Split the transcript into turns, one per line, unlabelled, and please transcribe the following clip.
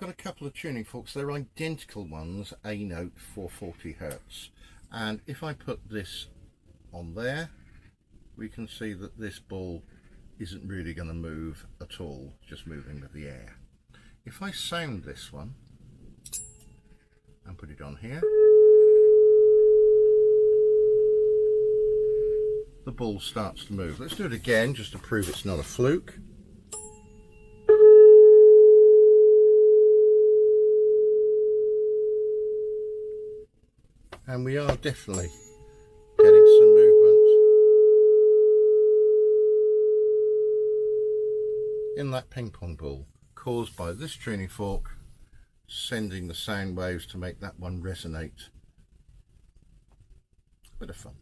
got a couple of tuning forks. They're identical ones, A note 440 Hertz. And if I put this on there, we can see that this ball isn't really going to move at all, just moving with the air. If I sound this one and put it on here, the ball starts to move. Let's do it again just to prove it's not a fluke. And we are definitely getting some movement in that ping pong ball, caused by this tuning fork sending the sound waves to make that one resonate. Bit of fun.